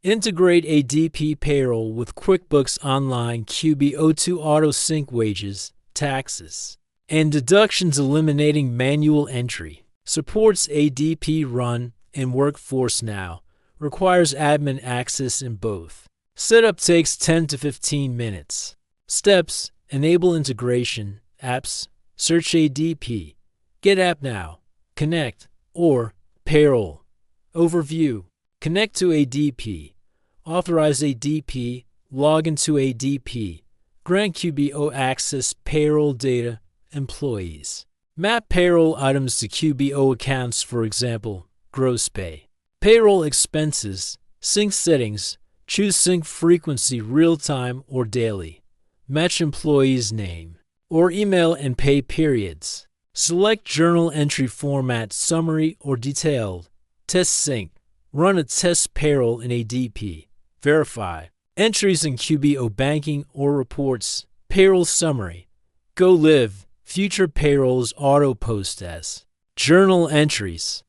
Integrate ADP Payroll with QuickBooks Online QBO2 Auto-Sync wages, taxes, and deductions, eliminating manual entry. Supports ADP Run and Workforce Now. Requires admin access in both. Setup takes 10 to 15 minutes. Steps: enable integration, apps, search ADP, get app now, connect, or payroll. Overview: connect to ADP, authorize ADP, log into ADP, grant QBO access, payroll data, employees. Map payroll items to QBO accounts, for example, gross pay. Payroll expenses, sync settings, choose sync frequency, real-time or daily. Match employee's name or email and pay periods. Select journal entry format, summary or detailed. Test sync. Run a test payroll in ADP. Verify. Entries in QBO banking or reports. Payroll summary. Go live. Future payrolls auto post as. Journal entries.